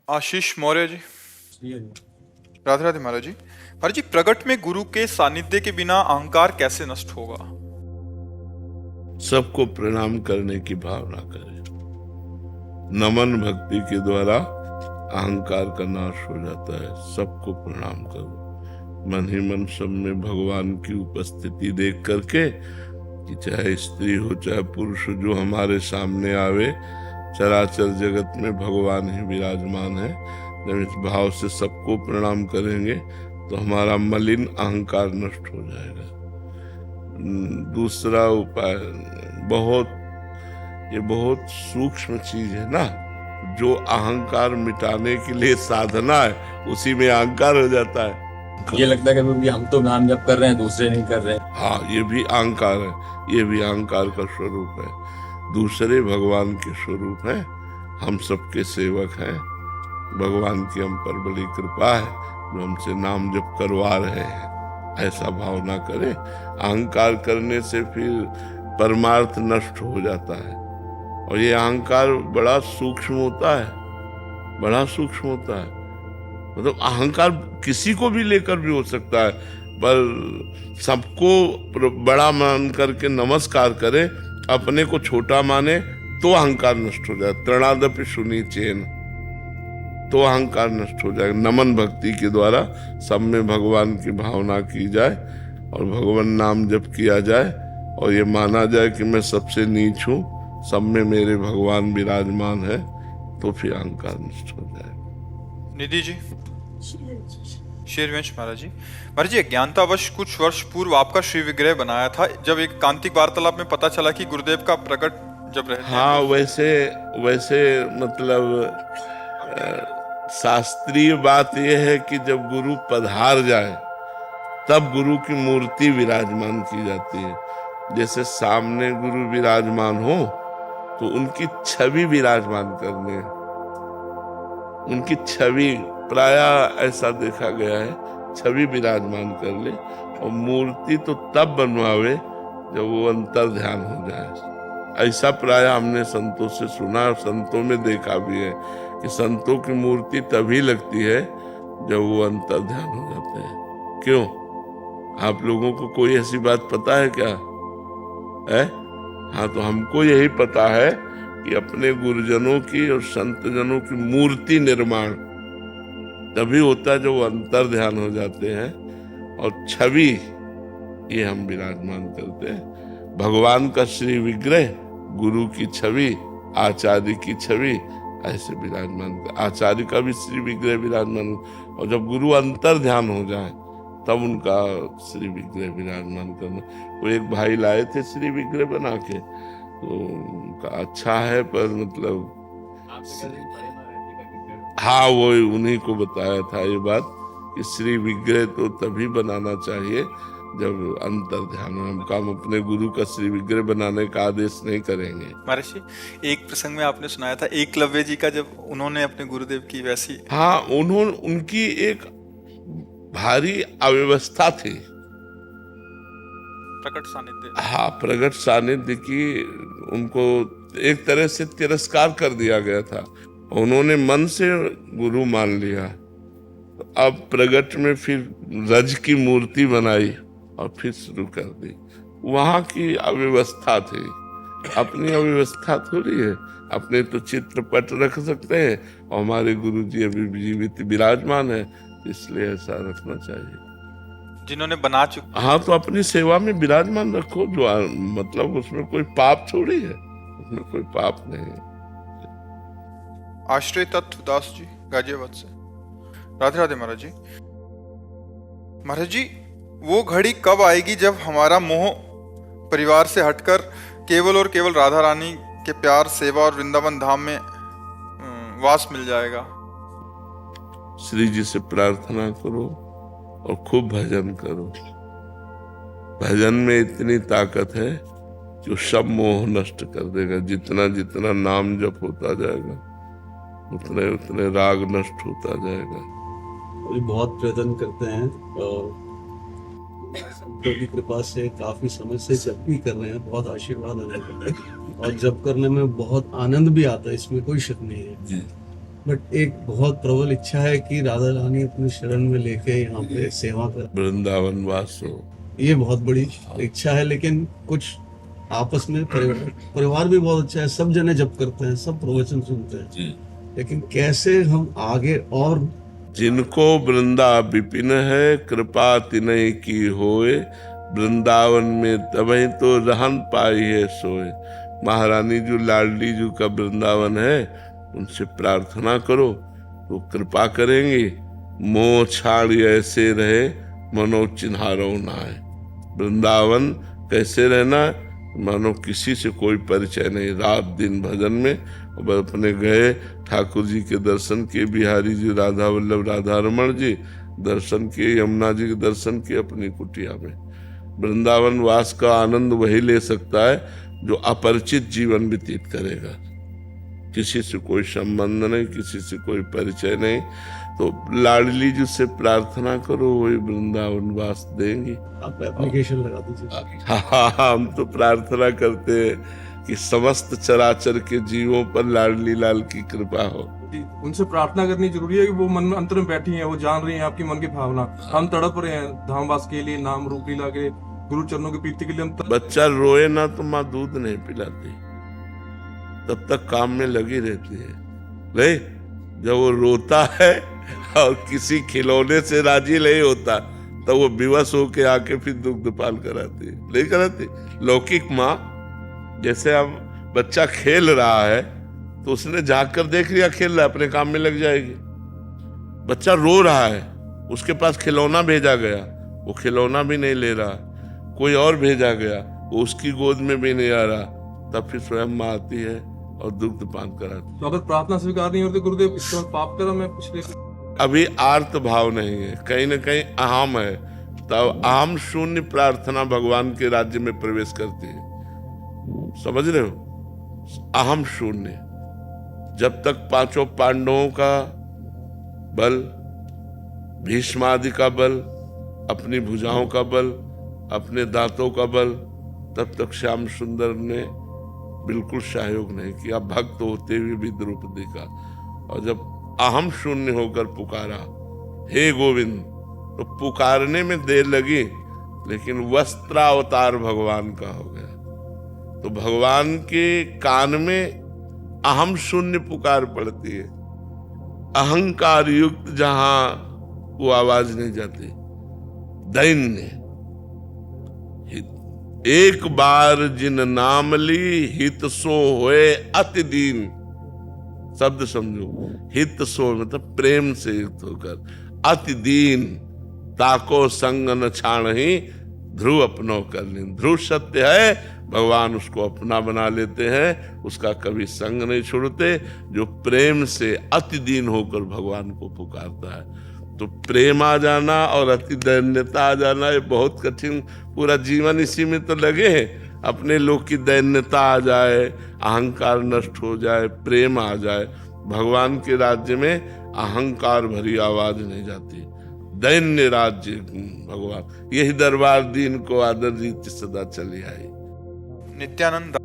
आशीष मौर्य जी। राधे राधे महाराज जी। महाराज जी, प्रगट में गुरु के सानिध्य के बिना अहंकार कैसे नष्ट होगा? सबको प्रणाम करने की भावना करें। नमन भक्ति के द्वारा अहंकार का नाश हो जाता है। सबको प्रणाम करो। मन ही मन सब में भगवान की उपस्थिति देख करके, कि चाहे स्त्री हो चाहे पुरुष हो, जो हमारे सामने आवे, चराचर जगत में भगवान ही विराजमान है। जब इस भाव से सबको प्रणाम करेंगे तो हमारा मलिन अहंकार नष्ट हो जाएगा। दूसरा उपाय बहुत सूक्ष्म चीज है ना। जो अहंकार मिटाने के लिए साधना है, उसी में अहंकार हो जाता है। ये लगता है कि हम तो नाम जप कर रहे हैं, दूसरे नहीं कर रहे हैं। हाँ, ये भी अहंकार है। ये भी अहंकार का स्वरूप है। दूसरे भगवान के स्वरूप है। हम सबके सेवक हैं। भगवान की हम पर बड़ी कृपा है जो हमसे नाम जप करवा रहे हैं। ऐसा भावना करें। अहंकार करने से फिर परमार्थ नष्ट हो जाता है। और ये अहंकार बड़ा सूक्ष्म होता है। बड़ा सूक्ष्म होता है। मतलब अहंकार किसी को भी लेकर भी हो सकता है, पर सबको बड़ा मान करके नमस्कार करे, अपने को छोटा माने, तो अहंकार नष्ट हो जाए। तृणादपि शून्य चेन, तो अहंकार नष्ट हो जाएगा। नमन भक्ति के द्वारा सब में भगवान की भावना की जाए और भगवान नाम जप किया जाए, और ये माना जाए कि मैं सबसे नीच हूँ, सब में मेरे भगवान विराजमान है, तो फिर अहंकार नष्ट हो जाएगा। निधि जी। शेरवंश महाराज जी। महाराज जी, अज्ञानतावश कुछ वर्ष पूर्व आपका श्री विग्रह बनाया था, जब एक कांतिक वार्तालाप में पता चला कि गुरुदेव का प्रकट जब रहते हाँ, वैसे मतलब शास्त्रीय बात यह है कि जब गुरु पधार जाए तब गुरु की मूर्ति विराजमान की जाती है। जैसे सामने गुरु विराजमान हो तो उनकी छवि विराजमान करनी है। उनकी छवि प्रायः ऐसा देखा गया है, छवि विराजमान कर ले। और मूर्ति तो तब बनवावे जब वो अंतर ध्यान हो जाए। ऐसा प्रायः हमने संतों से सुना और संतों में देखा भी है कि संतों की मूर्ति तभी लगती है जब वो अंतर ध्यान हो जाते हैं। क्यों? आप लोगों को कोई ऐसी बात पता है क्या? है? हाँ, तो हमको यही पता है कि अपने गुरुजनों की और संत जनों की मूर्ति निर्माण तभी होता है जब वो अंतर ध्यान हो जाते हैं, और छवि ये हम विराजमान करते हैं। भगवान का श्री विग्रह, गुरु की छवि, आचार्य की छवि, ऐसे विराजमान। आचार्य का भी श्री विग्रह विराजमान। और जब गुरु अंतर ध्यान हो जाए तब उनका श्री विग्रह विराजमान करना। वो एक भाई लाए थे श्री विग्रह बना के, तो उनका अच्छा है, पर मतलब हाँ, वो उन्हीं को बताया था ये बात कि श्री विग्रह तो तभी बनाना चाहिए जब अंतर ध्यान हो। हम अपने गुरु का श्री विग्रह बनाने का आदेश नहीं करेंगे। महाराज जी, एक प्रसंग में आपने सुनाया था एकलव्य जी का, जब उन्होंने अपने गुरुदेव की वैसी। हाँ, उनकी एक भारी अव्यवस्था थी। प्रकट सानिध्य। हाँ, प्रकट सानिध्य की उनको एक तरह से तिरस्कार कर दिया गया था। उन्होंने मन से गुरु मान लिया। अब प्रगट में फिर रज की मूर्ति बनाई और फिर शुरू कर दी। वहां की अव्यवस्था थी। अपनी अव्यवस्था थोड़ी है। अपने तो चित्रपट रख सकते हैं, और हमारे गुरु जी अभी जीवित विराजमान है, इसलिए ऐसा रखना चाहिए। जिन्होंने बना चुके। हाँ, तो अपनी सेवा में विराजमान रखो। जो मतलब उसमें कोई पाप थोड़ी है, उसमें कोई पाप नहीं है। आश्रय तत्व दास जी, गाजियाबाद से। राधे राधे महाराज जी। महाराज जी, वो घड़ी कब आएगी जब हमारा मोह परिवार से हटकर केवल और केवल राधा रानी के प्यार, सेवा और वृंदावन धाम में वास मिल जाएगा? श्री जी से प्रार्थना करो और खूब भजन करो। भजन में इतनी ताकत है जो सब मोह नष्ट कर देगा। जितना जितना नाम जप होता जाएगा, उतने उतने राग नष्ट होता जाएगा। बहुत प्रयत्न करते हैं और संतों की कृपा से काफी समय से जप भी कर रहे हैं। बहुत आशीर्वाद अदा करते हैं और जप करने में बहुत आनंद भी आता है, इसमें कोई शक नहीं है। बट एक बहुत प्रबल इच्छा है कि राधा रानी अपने शरण में लेके यहाँ पे सेवा कर। वृंदावन वास हो। ये बहुत बड़ी इच्छा है, लेकिन कुछ आपस में परिवार भी बहुत अच्छा है, सब जने जप करते हैं, सब प्रवचन सुनते हैं, जी। लेकिन कैसे हम आगे और जिनको वृंदा विपिन है, कृपा तिनय की होए, वृंदावन में तबही तो रहन पाई है सोए। महारानी जो लाडली जी का वृंदावन है, उनसे प्रार्थना करो तो कृपा करेंगे। मोह छाड़ ऐसे रहे, मनो चिन्हारो नाय। वृंदावन कैसे रहना, मानो किसी से कोई परिचय नहीं, रात दिन भजन में। अब अपने गए ठाकुर जी के दर्शन किए, बिहारी जी, राधा वल्लभ, राधा रमण जी दर्शन किए, यमुना जी के दर्शन किए अपनी कुटिया में। वृंदावन वास का आनंद वही ले सकता है जो अपरिचित जीवन व्यतीत करेगा, किसी से कोई संबंध नहीं, किसी से कोई परिचय नहीं। तो लाडली जी से प्रार्थना करो, वही वृंदावन वास देंगी। आप एप्लीकेशन लगा दीजिए। हाँ, हम तो प्रार्थना करते हैं कि समस्त चराचर के जीवों पर लाडली लाल की कृपा हो। उनसे प्रार्थना करनी जरूरी है कि वो मन में अंतर में बैठी हैं, वो जान रही हैं आपकी मन की भावना। हम तड़प रहे हैं धामवास के लिए, नाम रूप लीला के, गुरु चरणों की प्रीति के लिए। हम बच्चा रोए ना तो माँ दूध नहीं पिलाती, तब तक काम में लगी रहती है। ले जब वो रोता है और किसी खिलौने से राजी नहीं होता, तो वो विवश होके आके फिर दुग्धपान कराती है, नहीं कराती। लौकिक माँ, जैसे अब बच्चा खेल रहा है तो उसने जाकर देख लिया खेल रहा है, अपने काम में लग जाएगी। बच्चा रो रहा है, उसके पास खिलौना भेजा गया, वो खिलौना भी नहीं ले रहा, कोई और भेजा गया, वो उसकी गोद में भी नहीं आ रहा, तब फिर स्वयं माँ आती है और दुग्ध पान कराती। तो अगर प्रार्थना स्वीकार नहीं होती गुरुदेव, इसका पाप करा मैं पिछले। अभी आर्त भाव नहीं है, कहीं ना कहीं अहम है, तब अहम शून्य प्रार्थना भगवान के राज्य में प्रवेश करती है। समझ रहे हो, अहम शून्य। जब तक पांचों पांडवों का बल, भीष्म आदि का बल, अपनी भुजाओं का बल, अपने दांतों का बल, तब तक श्याम सुंदर ने बिल्कुल सहयोग नहीं किया, भक्त होते हुए भी द्रौपदी का। और जब अहम शून्य होकर पुकारा, हे गोविंद, तो पुकारने में देर लगी, लेकिन वस्त्रावतार भगवान का हो गया। तो भगवान के कान में अहम शून्य पुकार पड़ती है, अहंकार युक्त जहां वो आवाज नहीं जाती। दैन्य, एक बार जिन नाम ली, हित सो होए अति दीन। शब्द समझो, हित सो मतलब प्रेम से युक्त होकर, अति दीन ताको संग न छाण ही, ध्रुव अपनो कर लें। ध्रुव सत्य है, भगवान उसको अपना बना लेते हैं, उसका कभी संग नहीं छोड़ते। जो प्रेम से अति दीन होकर भगवान को पुकारता है, तो प्रेम आ जाना और अति दैन्यता आ जाना, ये बहुत कठिन। पूरा जीवन इसी में तो लगे हैं, अपने लोग की दैन्यता आ जाए, अहंकार नष्ट हो जाए, प्रेम आ जाए। भगवान के राज्य में अहंकार भरी आवाज नहीं जाती, दैन्य राज्य भगवान। यही दरबार दीन को आदर रीति सदा चली आई। नित्यानंद